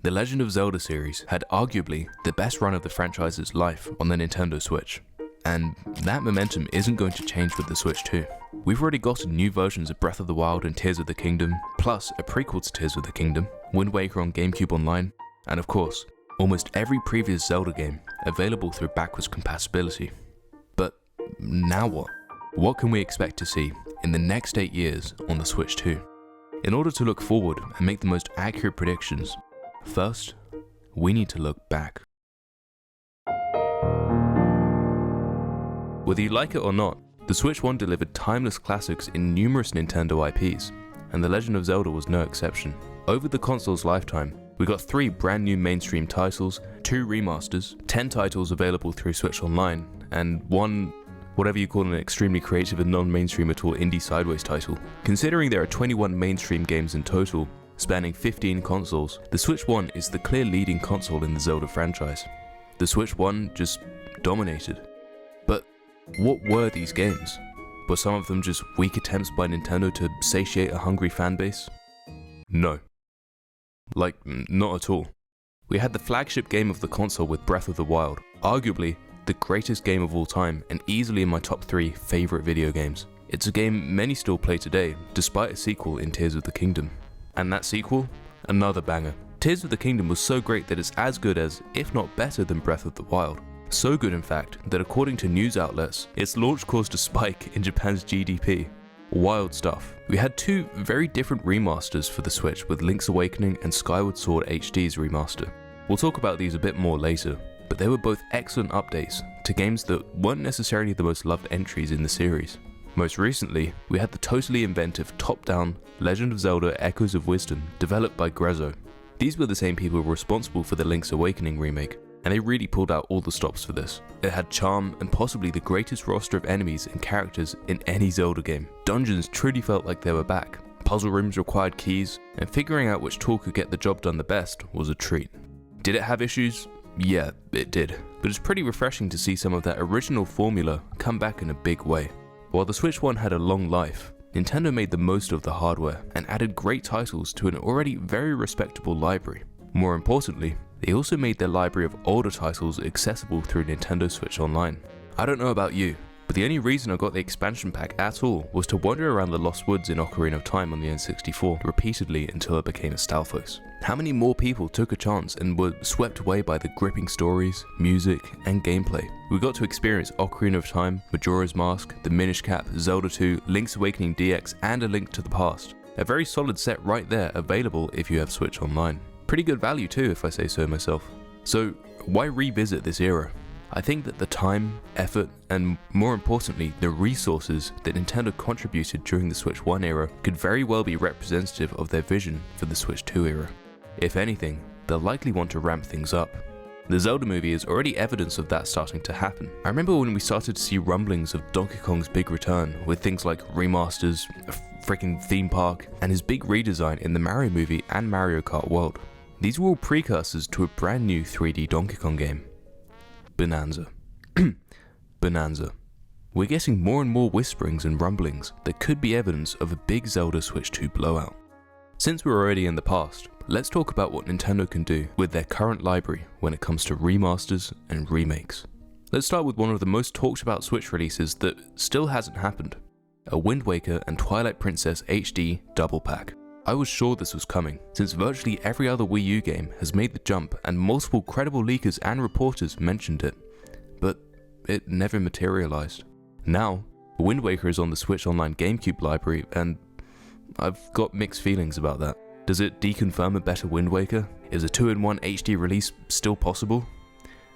The Legend of Zelda series had arguably the best run of the franchise's life on the Nintendo Switch, and that momentum isn't going to change with the Switch 2. We've already gotten new versions of Breath of the Wild and Tears of the Kingdom, plus a prequel to Tears of the Kingdom, Wind Waker on GameCube Online, and of course, almost every previous Zelda game available through backwards compatibility. But now what? What can we expect to see in the next 8 years on the Switch 2? In order to look forward and make the most accurate predictions, first, we need to look back. Whether you like it or not, the Switch 1 delivered timeless classics in numerous Nintendo IPs, and The Legend of Zelda was no exception. Over the console's lifetime, we got 3 brand new mainstream titles, 2 remasters, 10 titles available through Switch Online, and 1, whatever you call an extremely creative and non-mainstream at all indie sideways title. Considering there are 21 mainstream games in total, spanning 15 consoles, the Switch 1 is the clear leading console in the Zelda franchise. The Switch 1 just dominated. But what were these games? Were some of them just weak attempts by Nintendo to satiate a hungry fanbase? No. Like, not at all. We had the flagship game of the console with Breath of the Wild, arguably the greatest game of all time and easily in my top 3 favourite video games. It's a game many still play today, despite a sequel in Tears of the Kingdom. And that sequel? Another banger. Tears of the Kingdom was so great that it's as good as, if not better than Breath of the Wild. So good in fact, that according to news outlets, its launch caused a spike in Japan's GDP. Wild stuff. We had 2 very different remasters for the Switch with Link's Awakening and Skyward Sword HD's remaster. We'll talk about these a bit more later, but they were both excellent updates to games that weren't necessarily the most loved entries in the series. Most recently, we had the totally inventive top-down Legend of Zelda Echoes of Wisdom developed by Grezzo. These were the same people responsible for the Link's Awakening remake, and they really pulled out all the stops for this. It had charm and possibly the greatest roster of enemies and characters in any Zelda game. Dungeons truly felt like they were back. Puzzle rooms required keys, and figuring out which tool could get the job done the best was a treat. Did it have issues? Yeah, it did. But it's pretty refreshing to see some of that original formula come back in a big way. While the Switch 1 had a long life, Nintendo made the most of the hardware and added great titles to an already very respectable library. More importantly, they also made their library of older titles accessible through Nintendo Switch Online. I don't know about you, but the only reason I got the expansion pack at all was to wander around the Lost Woods in Ocarina of Time on the N64 repeatedly until I became a Stalfos. How many more people took a chance and were swept away by the gripping stories, music, and gameplay? We got to experience Ocarina of Time, Majora's Mask, The Minish Cap, Zelda 2, Link's Awakening DX, and A Link to the Past. A very solid set right there available if you have Switch Online. Pretty good value too, if I say so myself. So why revisit this era? I think that the time, effort, and more importantly, the resources that Nintendo contributed during the Switch 1 era could very well be representative of their vision for the Switch 2 era. If anything, they'll likely want to ramp things up. The Zelda movie is already evidence of that starting to happen. I remember when we started to see rumblings of Donkey Kong's big return with things like remasters, a freaking theme park, and his big redesign in the Mario movie and Mario Kart World. These were all precursors to a brand new 3D Donkey Kong game. Bonanza. Bonanza. We're getting more and more whisperings and rumblings that could be evidence of a big Zelda Switch 2 blowout. Since we're already in the past, let's talk about what Nintendo can do with their current library when it comes to remasters and remakes. Let's start with one of the most talked about Switch releases that still hasn't happened. A Wind Waker and Twilight Princess HD double pack. I was sure this was coming, since virtually every other Wii U game has made the jump and multiple credible leakers and reporters mentioned it, but it never materialized. Now, Wind Waker is on the Switch Online GameCube library, and I've got mixed feelings about that. Does it deconfirm a better Wind Waker? Is a 2-in-1 HD release still possible?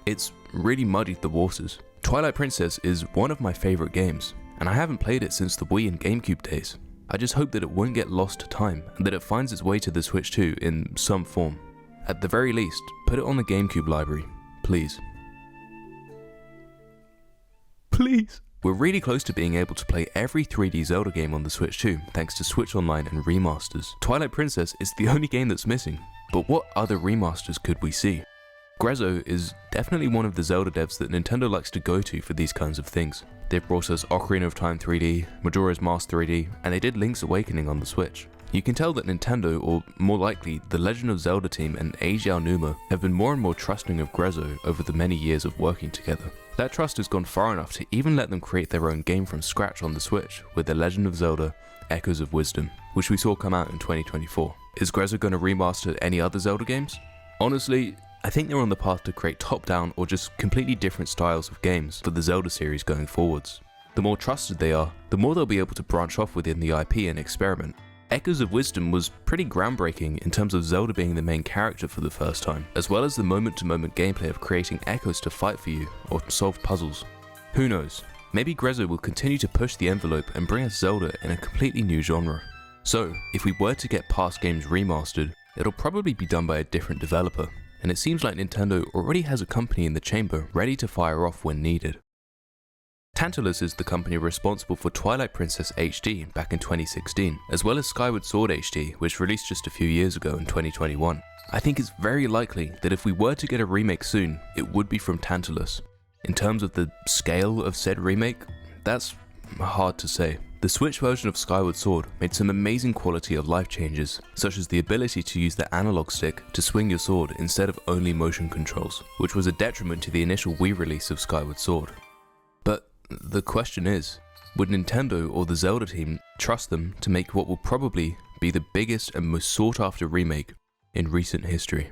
It's really muddied the waters. Twilight Princess is one of my favorite games, and I haven't played it since the Wii and GameCube days. I just hope that it won't get lost to time and that it finds its way to the Switch 2 in some form. At the very least, put it on the GameCube library, please. Please! We're really close to being able to play every 3D Zelda game on the Switch 2 thanks to Switch Online and remasters. Twilight Princess is the only game that's missing, but what other remasters could we see? Grezzo is definitely one of the Zelda devs that Nintendo likes to go to for these kinds of things. They've brought us Ocarina of Time 3D, Majora's Mask 3D, and they did Link's Awakening on the Switch. You can tell that Nintendo, or more likely the Legend of Zelda team and Eiji Aonuma, have been more and more trusting of Grezzo over the many years of working together. That trust has gone far enough to even let them create their own game from scratch on the Switch with The Legend of Zelda Echoes of Wisdom, which we saw come out in 2024. Is Grezzo going to remaster any other Zelda games? Honestly, I think they're on the path to create top-down or just completely different styles of games for the Zelda series going forwards. The more trusted they are, the more they'll be able to branch off within the IP and experiment. Echoes of Wisdom was pretty groundbreaking in terms of Zelda being the main character for the first time, as well as the moment-to-moment gameplay of creating echoes to fight for you or solve puzzles. Who knows, maybe Grezzo will continue to push the envelope and bring us Zelda in a completely new genre. So, if we were to get past games remastered, it'll probably be done by a different developer, and it seems like Nintendo already has a company in the chamber ready to fire off when needed. Tantalus is the company responsible for Twilight Princess HD back in 2016, as well as Skyward Sword HD, which released just a few years ago in 2021. I think it's very likely that if we were to get a remake soon, it would be from Tantalus. In terms of the scale of said remake, that's hard to say. The Switch version of Skyward Sword made some amazing quality of life changes, such as the ability to use the analog stick to swing your sword instead of only motion controls, which was a detriment to the initial Wii release of Skyward Sword. But the question is, would Nintendo or the Zelda team trust them to make what will probably be the biggest and most sought after remake in recent history?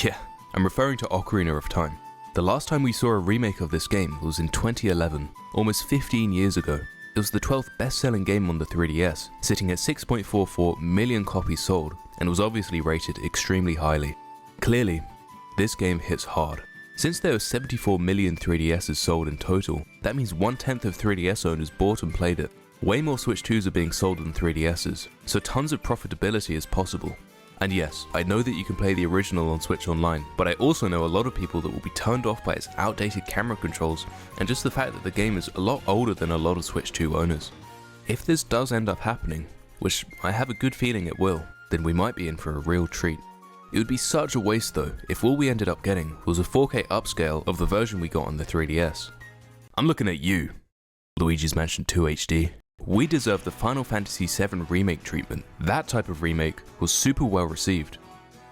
Yeah, I'm referring to Ocarina of Time. The last time we saw a remake of this game was in 2011, almost 15 years ago. It was the 12th best-selling game on the 3DS, sitting at 6.44 million copies sold, and was obviously rated extremely highly. Clearly, this game hits hard. Since there were 74 million 3DSs sold in total, that means 1/10 of 3DS owners bought and played it. Way more Switch 2s are being sold than 3DSs, so tons of profitability is possible. And yes, I know that you can play the original on Switch Online, but I also know a lot of people that will be turned off by its outdated camera controls and just the fact that the game is a lot older than a lot of Switch 2 owners. If this does end up happening, which I have a good feeling it will, then we might be in for a real treat. It would be such a waste though if all we ended up getting was a 4K upscale of the version we got on the 3DS. I'm looking at you, Luigi's Mansion 2 HD. We deserve the Final Fantasy VII Remake treatment. That type of remake was super well received.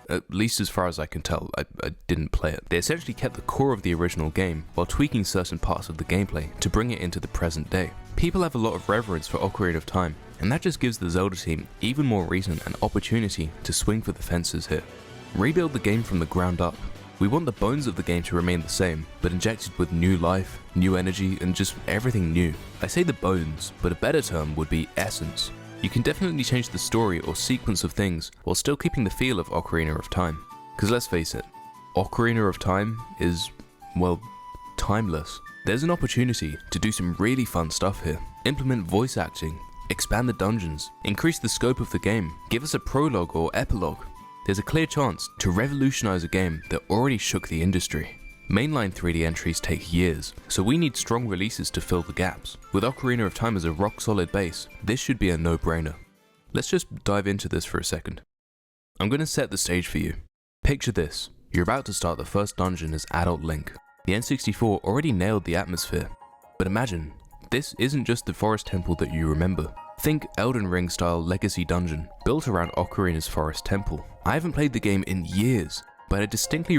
At least as far as I can tell, I didn't play it. They essentially kept the core of the original game while tweaking certain parts of the gameplay to bring it into the present day. People have a lot of reverence for Ocarina of Time, and that just gives the Zelda team even more reason and opportunity to swing for the fences here. Rebuild the game from the ground up. We want the bones of the game to remain the same, but injected with new life, new energy, and just everything new. I say the bones, but a better term would be essence. You can definitely change the story or sequence of things while still keeping the feel of Ocarina of Time. Because let's face it, Ocarina of Time is, well, timeless. There's an opportunity to do some really fun stuff here. Implement voice acting, expand the dungeons, increase the scope of the game, give us a prologue or epilogue. There's a clear chance to revolutionize a game that already shook the industry. Mainline 3D entries take years, so we need strong releases to fill the gaps. With Ocarina of Time as a rock-solid base, this should be a no-brainer. Let's just dive into this for a second. I'm going to set the stage for you. Picture this. You're about to start the first dungeon as adult Link. The N64 already nailed the atmosphere. But imagine, this isn't just the forest temple that you remember. Think Elden Ring style legacy dungeon, built around Ocarina's forest temple. I haven't played the game in years, but I distinctly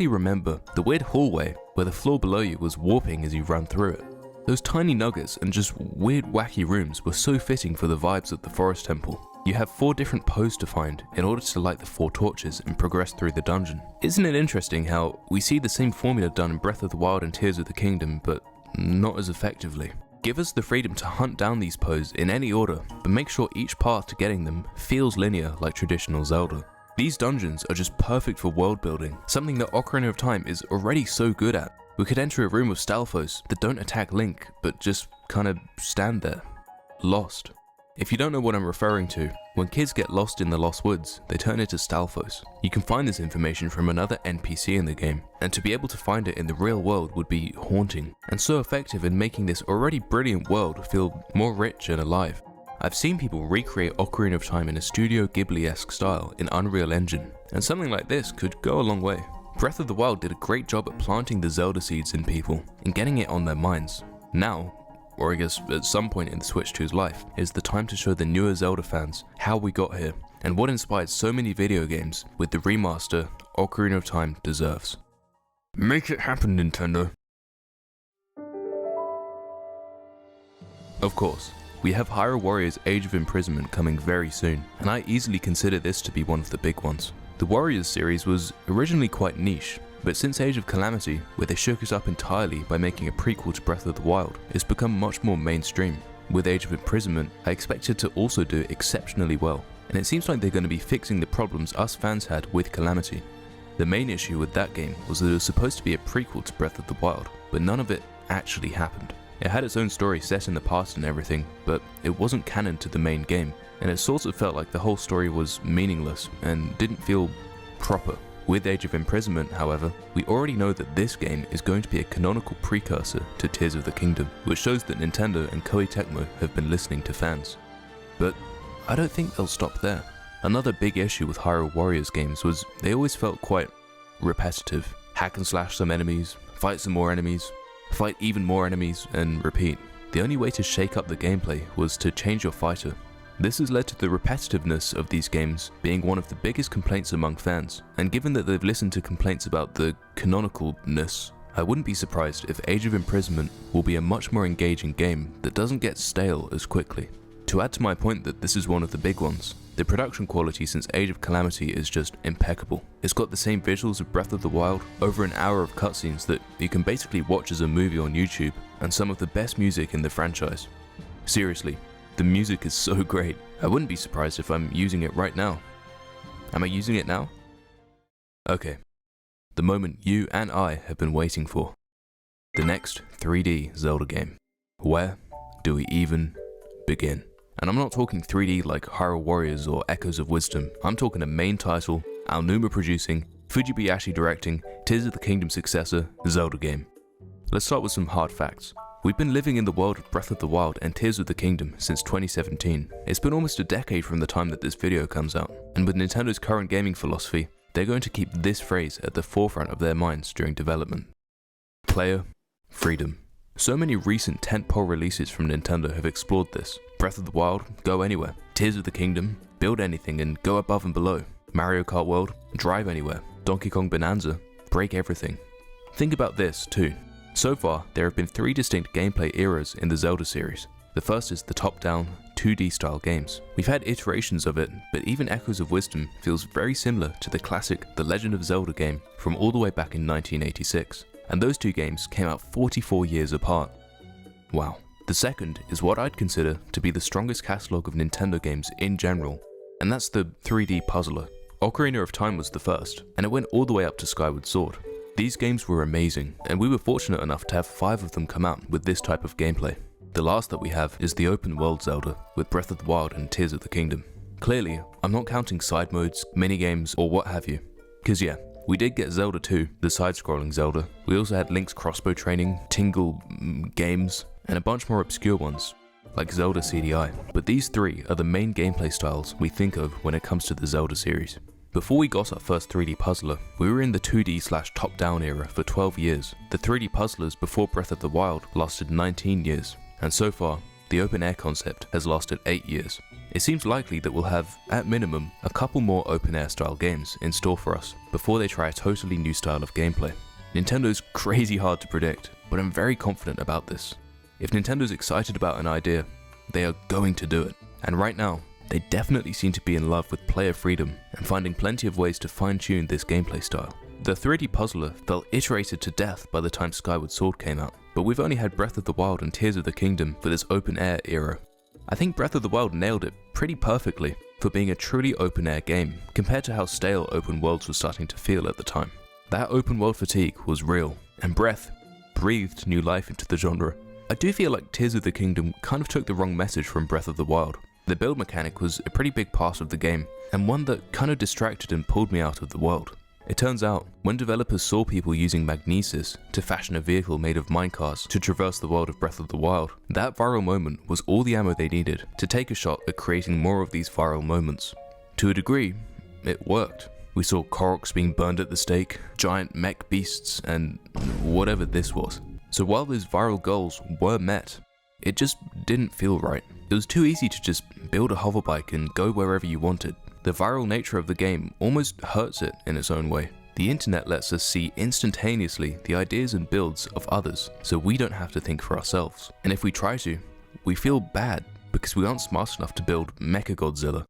remember the weird hallway where the floor below you was warping as you ran through it. Those tiny nuggets and just weird wacky rooms were so fitting for the vibes of the forest temple. You have 4 different posts to find in order to light the 4 torches and progress through the dungeon. Isn't it interesting how we see the same formula done in Breath of the Wild and Tears of the Kingdom, but not as effectively? Give us the freedom to hunt down these posts in any order, but make sure each path to getting them feels linear like traditional Zelda. These dungeons are just perfect for world building, something that Ocarina of Time is already so good at. We could enter a room of Stalfos that don't attack Link, but just kinda stand there, lost. If you don't know what I'm referring to, when kids get lost in the Lost Woods, they turn into Stalfos. You can find this information from another NPC in the game, and to be able to find it in the real world would be haunting, and so effective in making this already brilliant world feel more rich and alive. I've seen people recreate Ocarina of Time in a Studio Ghibli-esque style in Unreal Engine, and something like this could go a long way. Breath of the Wild did a great job at planting the Zelda seeds in people and getting it on their minds. Now, or I guess at some point in the Switch 2's life, is the time to show the newer Zelda fans how we got here and what inspired so many video games with the remaster Ocarina of Time deserves. Make it happen, Nintendo. Of course, we have Hyrule Warriors Age of Imprisonment coming very soon, and I easily consider this to be one of the big ones. The Warriors series was originally quite niche, but since Age of Calamity, where they shook us up entirely by making a prequel to Breath of the Wild, it's become much more mainstream. With Age of Imprisonment, I expect it to also do exceptionally well, and it seems like they're going to be fixing the problems us fans had with Calamity. The main issue with that game was that it was supposed to be a prequel to Breath of the Wild, but none of it actually happened. It had its own story set in the past and everything, but it wasn't canon to the main game, and it sort of felt like the whole story was meaningless and didn't feel proper. With Age of Imprisonment, however, we already know that this game is going to be a canonical precursor to Tears of the Kingdom, which shows that Nintendo and Koei Tecmo have been listening to fans. But I don't think they'll stop there. Another big issue with Hyrule Warriors games was they always felt quite repetitive. Hack and slash some enemies, fight some more enemies, fight even more enemies, and repeat. The only way to shake up the gameplay was to change your fighter. This has led to the repetitiveness of these games being one of the biggest complaints among fans, and given that they've listened to complaints about the canonicalness, I wouldn't be surprised if Age of Imprisonment will be a much more engaging game that doesn't get stale as quickly. To add to my point that this is one of the big ones, the production quality since Age of Calamity is just impeccable. It's got the same visuals of Breath of the Wild, over an hour of cutscenes that you can basically watch as a movie on YouTube, and some of the best music in the franchise. Seriously, the music is so great. I wouldn't be surprised if I'm using it right now. Am I using it now? Okay, the moment you and I have been waiting for. The next 3D Zelda game. Where do we even begin? And I'm not talking 3D like Hyrule Warriors or Echoes of Wisdom. I'm talking a main title, Aonuma producing, Fujibayashi directing, Tears of the Kingdom successor, Zelda game. Let's start with some hard facts. We've been living in the world of Breath of the Wild and Tears of the Kingdom since 2017. It's been almost a decade from the time that this video comes out, and with Nintendo's current gaming philosophy, they're going to keep this phrase at the forefront of their minds during development. Player freedom. So many recent tentpole releases from Nintendo have explored this. Breath of the Wild, go anywhere. Tears of the Kingdom, build anything and go above and below. Mario Kart World, drive anywhere. Donkey Kong Bonanza, break everything. Think about this too. So far, there have been 3 distinct gameplay eras in the Zelda series. The first is the top-down, 2D style games. We've had iterations of it, but even Echoes of Wisdom feels very similar to the classic The Legend of Zelda game from all the way back in 1986. And those 2 games came out 44 years apart. Wow. The second is what I'd consider to be the strongest catalogue of Nintendo games in general, and that's the 3D puzzler. Ocarina of Time was the first, and it went all the way up to Skyward Sword. These games were amazing, and we were fortunate enough to have 5 of them come out with this type of gameplay. The last that we have is the open world Zelda, with Breath of the Wild and Tears of the Kingdom. Clearly, I'm not counting side modes, minigames, or what have you. Cause yeah, we did get Zelda 2, the side-scrolling Zelda. We also had Link's crossbow training, Tingle games, and a bunch more obscure ones, like Zelda CDI. But these 3 are the main gameplay styles we think of when it comes to the Zelda series. Before we got our first 3D puzzler, we were in the 2D/top-down era for 12 years. The 3D puzzlers before Breath of the Wild lasted 19 years, and so far, the open-air concept has lasted 8 years. It seems likely that we'll have, at minimum, a couple more open-air style games in store for us before they try a totally new style of gameplay. Nintendo's crazy hard to predict, but I'm very confident about this. If Nintendo's excited about an idea, they are going to do it. And right now, they definitely seem to be in love with player freedom and finding plenty of ways to fine-tune this gameplay style. The 3D puzzler felt iterated to death by the time Skyward Sword came out, but we've only had Breath of the Wild and Tears of the Kingdom for this open-air era. I think Breath of the Wild nailed it pretty perfectly for being a truly open-air game compared to how stale open worlds were starting to feel at the time. That open world fatigue was real, and Breath breathed new life into the genre. I do feel like Tears of the Kingdom kind of took the wrong message from Breath of the Wild. The build mechanic was a pretty big part of the game, and one that kind of distracted and pulled me out of the world. It turns out, when developers saw people using magnesis to fashion a vehicle made of minecars to traverse the world of Breath of the Wild, that viral moment was all the ammo they needed to take a shot at creating more of these viral moments. To a degree, it worked. We saw Koroks being burned at the stake, giant mech beasts, and whatever this was. So while those viral goals were met, it just didn't feel right. It was too easy to just build a hoverbike and go wherever you wanted. The viral nature of the game almost hurts it in its own way. The internet lets us see instantaneously the ideas and builds of others, so we don't have to think for ourselves. And if we try to, we feel bad because we aren't smart enough to build Mechagodzilla.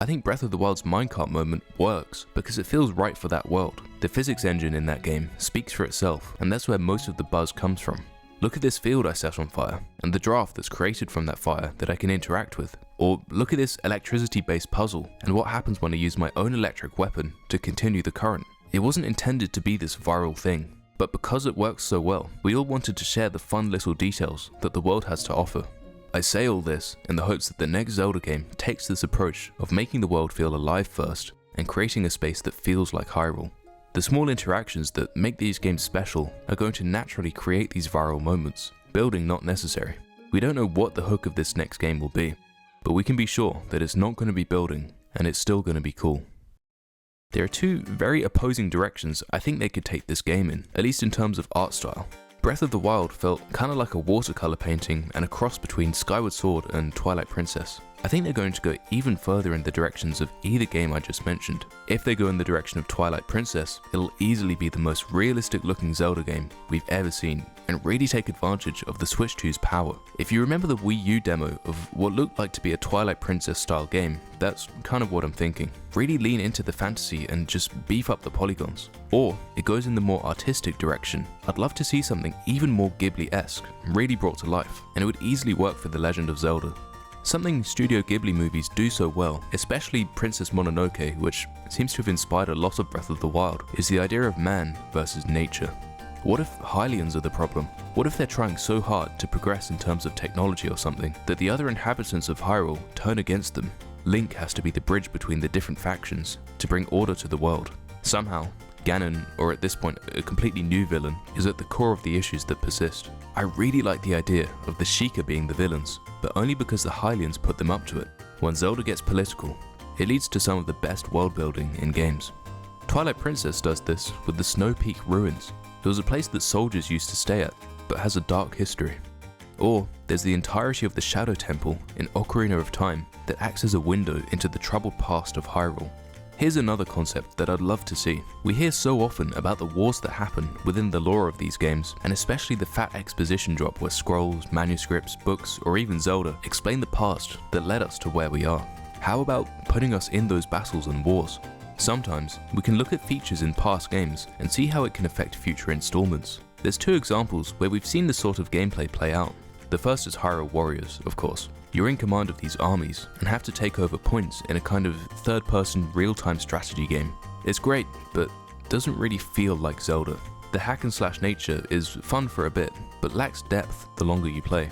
I think Breath of the Wild's minecart moment works because it feels right for that world. The physics engine in that game speaks for itself, and that's where most of the buzz comes from. Look at this field I set on fire, and the draft that's created from that fire that I can interact with. Or look at this electricity-based puzzle, and what happens when I use my own electric weapon to continue the current. It wasn't intended to be this viral thing, but because it works so well, we all wanted to share the fun little details that the world has to offer. I say all this in the hopes that the next Zelda game takes this approach of making the world feel alive first, and creating a space that feels like Hyrule. The small interactions that make these games special are going to naturally create these viral moments, building not necessary. We don't know what the hook of this next game will be, but we can be sure that it's not going to be building, and it's still going to be cool. There are two very opposing directions I think they could take this game in, at least in terms of art style. Breath of the Wild felt kind of like a watercolor painting and a cross between Skyward Sword and Twilight Princess. I think they're going to go even further in the directions of either game I just mentioned. If they go in the direction of Twilight Princess, it'll easily be the most realistic looking Zelda game we've ever seen, and really take advantage of the Switch 2's power. If you remember the Wii U demo of what looked like to be a Twilight Princess style game, that's kind of what I'm thinking. Really lean into the fantasy and just beef up the polygons. Or it goes in the more artistic direction. I'd love to see something even more Ghibli-esque, really brought to life, and it would easily work for The Legend of Zelda. Something Studio Ghibli movies do so well, especially Princess Mononoke, which seems to have inspired a lot of Breath of the Wild, is the idea of man versus nature. What if Hylians are the problem? What if they're trying so hard to progress in terms of technology or something, that the other inhabitants of Hyrule turn against them? Link has to be the bridge between the different factions to bring order to the world. Somehow, Ganon, or at this point a completely new villain, is at the core of the issues that persist. I really like the idea of the Sheikah being the villains, but only because the Hylians put them up to it. When Zelda gets political, it leads to some of the best world building in games. Twilight Princess does this with the Snow Peak Ruins. It was a place that soldiers used to stay at, but has a dark history. Or there's the entirety of the Shadow Temple in Ocarina of Time that acts as a window into the troubled past of Hyrule. Here's another concept that I'd love to see. We hear so often about the wars that happen within the lore of these games, and especially the fat exposition drop where scrolls, manuscripts, books, or even Zelda explain the past that led us to where we are. How about putting us in those battles and wars? Sometimes, we can look at features in past games and see how it can affect future installments. There's two examples where we've seen this sort of gameplay play out. The first is Hyrule Warriors, of course. You're in command of these armies and have to take over points in a kind of third-person real-time strategy game. It's great, but doesn't really feel like Zelda. The hack and slash nature is fun for a bit, but lacks depth the longer you play.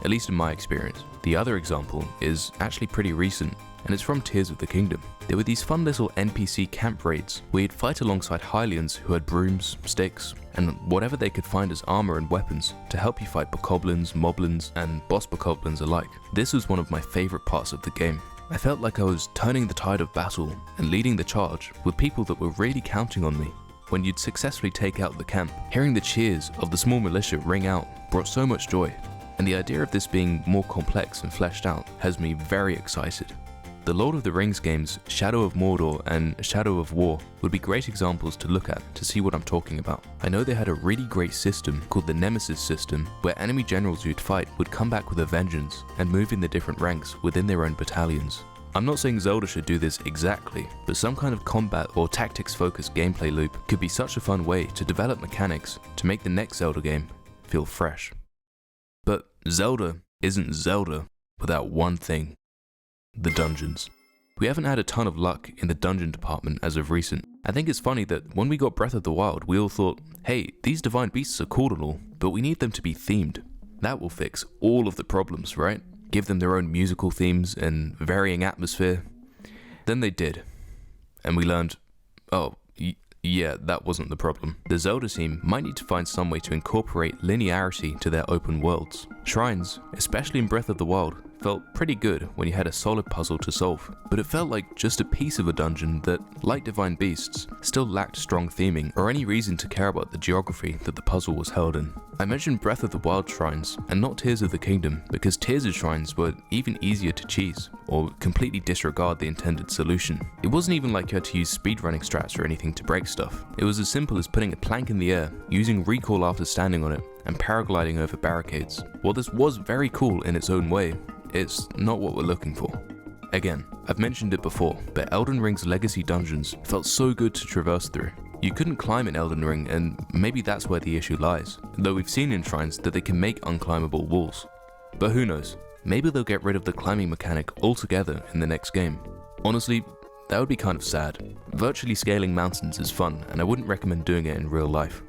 At least in my experience. The other example is actually pretty recent, and it's from Tears of the Kingdom. There were these fun little NPC camp raids where you'd fight alongside Hylians who had brooms, sticks, and whatever they could find as armor and weapons to help you fight bokoblins, moblins, and boss bokoblins alike. This was one of my favorite parts of the game. I felt like I was turning the tide of battle and leading the charge with people that were really counting on me. When you'd successfully take out the camp, hearing the cheers of the small militia ring out brought so much joy, and the idea of this being more complex and fleshed out has me very excited. The Lord of the Rings games Shadow of Mordor and Shadow of War would be great examples to look at to see what I'm talking about. I know they had a really great system called the Nemesis system, where enemy generals you'd fight would come back with a vengeance and move in the different ranks within their own battalions. I'm not saying Zelda should do this exactly, but some kind of combat or tactics focused gameplay loop could be such a fun way to develop mechanics to make the next Zelda game feel fresh. But Zelda isn't Zelda without one thing. The dungeons. We haven't had a ton of luck in the dungeon department as of recent. I think it's funny that when we got Breath of the Wild, we all thought, hey, these divine beasts are cool and all, but we need them to be themed. That will fix all of the problems, right? Give them their own musical themes and varying atmosphere. Then they did. And we learned, oh, yeah, that wasn't the problem. The Zelda team might need to find some way to incorporate linearity to their open worlds. Shrines, especially in Breath of the Wild, felt pretty good when you had a solid puzzle to solve, but it felt like just a piece of a dungeon that, like Divine Beasts, still lacked strong theming or any reason to care about the geography that the puzzle was held in. I mentioned Breath of the Wild shrines and not Tears of the Kingdom because Tears' shrines were even easier to cheese or completely disregard the intended solution. It wasn't even like you had to use speedrunning strats or anything to break stuff. It was as simple as putting a plank in the air, using recoil after standing on it, and paragliding over barricades. While this was very cool in its own way, it's not what we're looking for. Again, I've mentioned it before, but Elden Ring's legacy dungeons felt so good to traverse through. You couldn't climb in Elden Ring, and maybe that's where the issue lies, though we've seen in shrines that they can make unclimbable walls. But who knows, maybe they'll get rid of the climbing mechanic altogether in the next game. Honestly, that would be kind of sad. Virtually scaling mountains is fun, and I wouldn't recommend doing it in real life.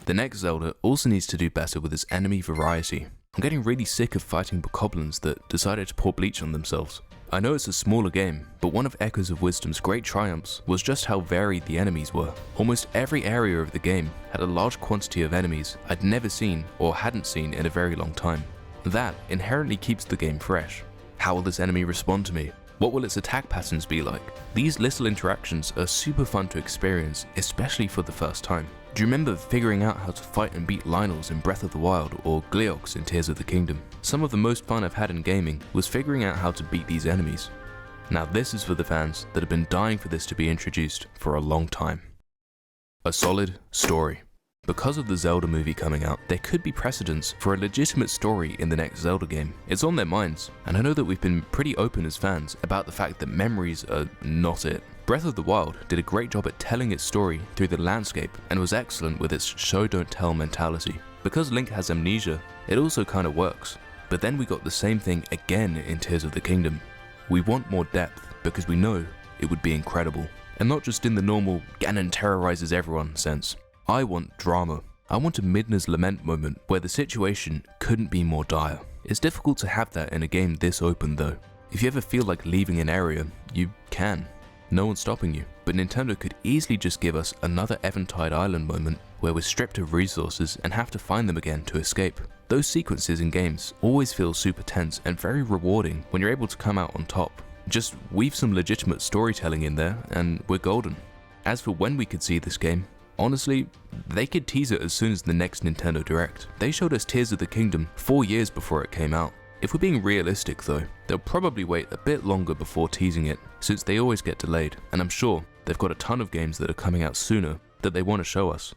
The next Zelda also needs to do better with its enemy variety. I'm getting really sick of fighting bokoblins that decided to pour bleach on themselves. I know it's a smaller game, but one of Echoes of Wisdom's great triumphs was just how varied the enemies were. Almost every area of the game had a large quantity of enemies I'd never seen or hadn't seen in a very long time. That inherently keeps the game fresh. How will this enemy respond to me? What will its attack patterns be like? These little interactions are super fun to experience, especially for the first time. Do you remember figuring out how to fight and beat Lynels in Breath of the Wild or Gleeoks in Tears of the Kingdom? Some of the most fun I've had in gaming was figuring out how to beat these enemies. Now this is for the fans that have been dying for this to be introduced for a long time. A solid story. Because of the Zelda movie coming out, there could be precedents for a legitimate story in the next Zelda game. It's on their minds, and I know that we've been pretty open as fans about the fact that memories are not it. Breath of the Wild did a great job at telling its story through the landscape and was excellent with its show don't tell mentality. Because Link has amnesia, it also kinda works. But then we got the same thing again in Tears of the Kingdom. We want more depth because we know it would be incredible. And not just in the normal Ganon terrorizes everyone sense. I want drama. I want a Midna's Lament moment where the situation couldn't be more dire. It's difficult to have that in a game this open though. If you ever feel like leaving an area, you can. No one's stopping you, but Nintendo could easily just give us another Eventide Island moment where we're stripped of resources and have to find them again to escape. Those sequences in games always feel super tense and very rewarding when you're able to come out on top. Just weave some legitimate storytelling in there and we're golden. As for when we could see this game, honestly, they could tease it as soon as the next Nintendo Direct. They showed us Tears of the Kingdom 4 years before it came out. If we're being realistic though, they'll probably wait a bit longer before teasing it, since they always get delayed, and I'm sure they've got a ton of games that are coming out sooner that they want to show us.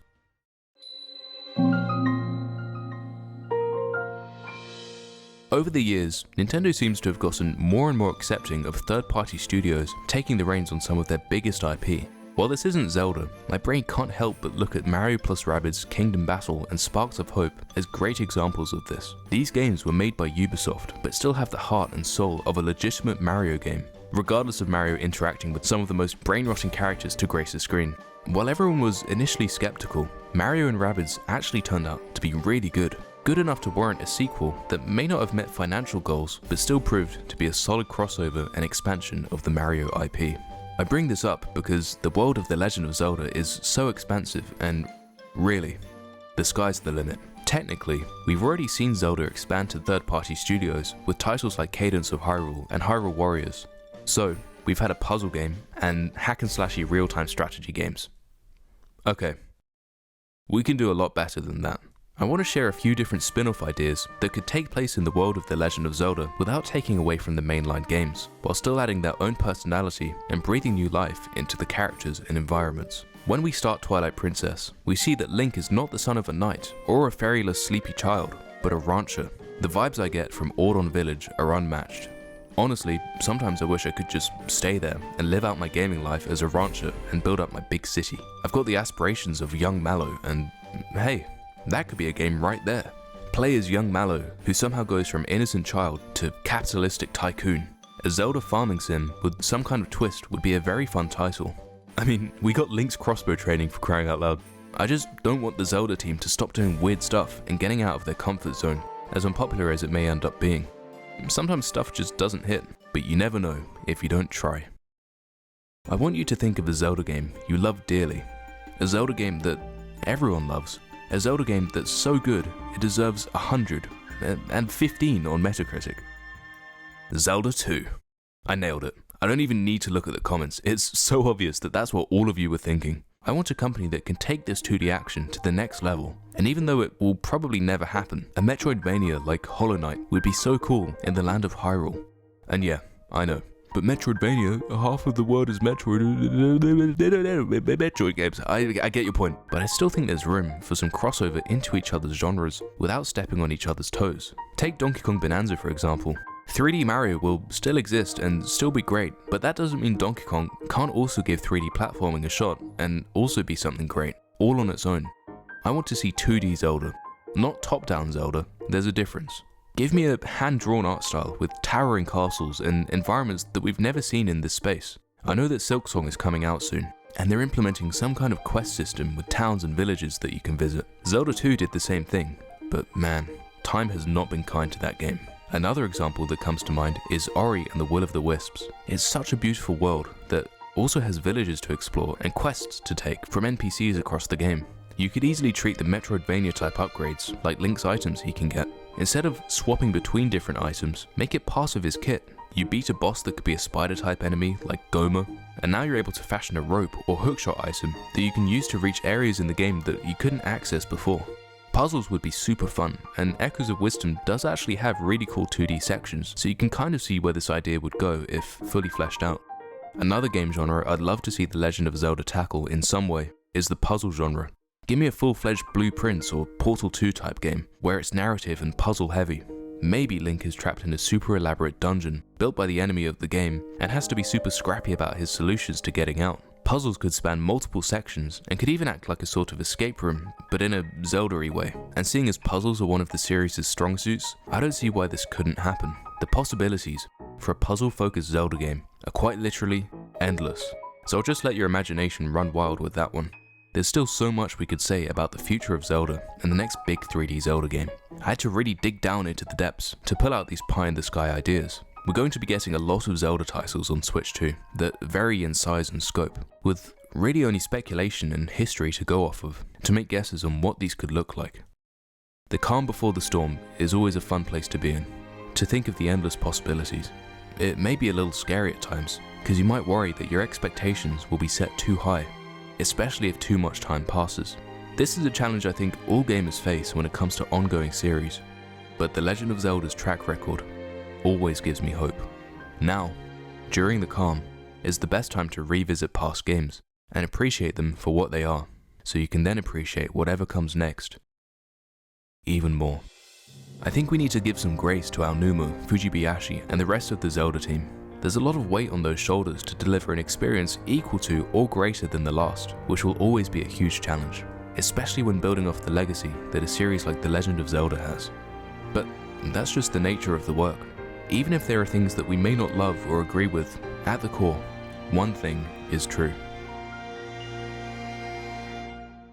Over the years, Nintendo seems to have gotten more and more accepting of third-party studios taking the reins on some of their biggest IP. While this isn't Zelda, my brain can't help but look at Mario + Rabbids Kingdom Battle and Sparks of Hope as great examples of this. These games were made by Ubisoft, but still have the heart and soul of a legitimate Mario game, regardless of Mario interacting with some of the most brain-rotting characters to grace the screen. While everyone was initially skeptical, Mario & Rabbids actually turned out to be really good. Good enough to warrant a sequel that may not have met financial goals, but still proved to be a solid crossover and expansion of the Mario IP. I bring this up because the world of The Legend of Zelda is so expansive and really, the sky's the limit. Technically, we've already seen Zelda expand to third-party studios with titles like Cadence of Hyrule and Hyrule Warriors. So, we've had a puzzle game and hack-and-slashy real-time strategy games. Okay, we can do a lot better than that. I want to share a few different spin-off ideas that could take place in the world of The Legend of Zelda without taking away from the mainline games, while still adding their own personality and breathing new life into the characters and environments. When we start Twilight Princess, we see that Link is not the son of a knight or a ferryless sleepy child, but a rancher. The vibes I get from Ordon Village are unmatched. Honestly, sometimes I wish I could just stay there and live out my gaming life as a rancher and build up my big city. I've got the aspirations of young Mallow and hey, that could be a game right there. Play as young Mallow, who somehow goes from innocent child to capitalistic tycoon. A Zelda farming sim with some kind of twist would be a very fun title. I mean, we got Link's crossbow training for crying out loud. I just don't want the Zelda team to stop doing weird stuff and getting out of their comfort zone, as unpopular as it may end up being. Sometimes stuff just doesn't hit, but you never know if you don't try. I want you to think of a Zelda game you love dearly. A Zelda game that everyone loves. A Zelda game that's so good it deserves 100 and 15 on Metacritic. Zelda 2. I nailed it. I don't even need to look at the comments. It's so obvious that that's what all of you were thinking. I want a company that can take this 2D action to the next level. And even though it will probably never happen, a Metroidvania like Hollow Knight would be so cool in the land of Hyrule. And yeah, I know. But Metroidvania, half of the word is Metroid games. I get your point. But I still think there's room for some crossover into each other's genres without stepping on each other's toes. Take Donkey Kong Bonanza for example. 3D Mario will still exist and still be great, but that doesn't mean Donkey Kong can't also give 3D platforming a shot and also be something great, all on its own. I want to see 2D Zelda, not top-down Zelda. There's a difference. Give me a hand-drawn art style with towering castles and environments that we've never seen in this space. I know that Silksong is coming out soon, and they're implementing some kind of quest system with towns and villages that you can visit. Zelda 2 did the same thing, but man, time has not been kind to that game. Another example that comes to mind is Ori and the Will of the Wisps. It's such a beautiful world that also has villages to explore and quests to take from NPCs across the game. You could easily treat the Metroidvania type upgrades like Link's items he can get. Instead of swapping between different items, make it part of his kit. You beat a boss that could be a spider type enemy like Goma, and now you're able to fashion a rope or hookshot item that you can use to reach areas in the game that you couldn't access before. Puzzles would be super fun, and Echoes of Wisdom does actually have really cool 2D sections, so you can kind of see where this idea would go if fully fleshed out. Another game genre I'd love to see the Legend of Zelda tackle in some way is the puzzle genre. Give me a full-fledged Blue Prince or Portal 2 type game, where it's narrative and puzzle heavy. Maybe Link is trapped in a super elaborate dungeon, built by the enemy of the game, and has to be super scrappy about his solutions to getting out. Puzzles could span multiple sections, and could even act like a sort of escape room, but in a Zelda-y way. And seeing as puzzles are one of the series' strong suits, I don't see why this couldn't happen. The possibilities for a puzzle-focused Zelda game are quite literally endless. So I'll just let your imagination run wild with that one. There's still so much we could say about the future of Zelda and the next big 3D Zelda game. I had to really dig down into the depths to pull out these pie-in-the-sky ideas. We're going to be getting a lot of Zelda titles on Switch 2 that vary in size and scope, with really only speculation and history to go off of to make guesses on what these could look like. The calm before the storm is always a fun place to be in, to think of the endless possibilities. It may be a little scary at times, because you might worry that your expectations will be set too high, especially if too much time passes. This is a challenge I think all gamers face when it comes to ongoing series, but The Legend of Zelda's track record always gives me hope. Now, during the calm, is the best time to revisit past games and appreciate them for what they are, so you can then appreciate whatever comes next even more. I think we need to give some grace to Aonuma, Fujibayashi, and the rest of the Zelda team. There's a lot of weight on those shoulders to deliver an experience equal to or greater than the last, which will always be a huge challenge, especially when building off the legacy that a series like The Legend of Zelda has. But that's just the nature of the work. Even if there are things that we may not love or agree with, at the core, one thing is true.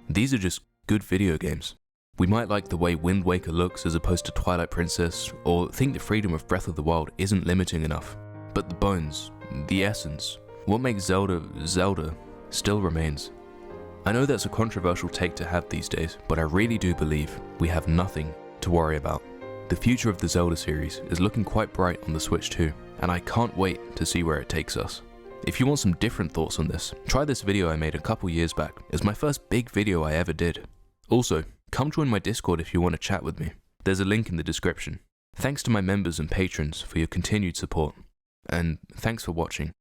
These are just good video games. We might like the way Wind Waker looks as opposed to Twilight Princess, or think the freedom of Breath of the Wild isn't limiting enough. But the bones, the essence, what makes Zelda, Zelda, still remains. I know that's a controversial take to have these days, but I really do believe we have nothing to worry about. The future of the Zelda series is looking quite bright on the Switch 2, and I can't wait to see where it takes us. If you want some different thoughts on this, try this video I made a couple years back. It's my first big video I ever did. Also, come join my Discord if you want to chat with me. There's a link in the description. Thanks to my members and patrons for your continued support. And thanks for watching.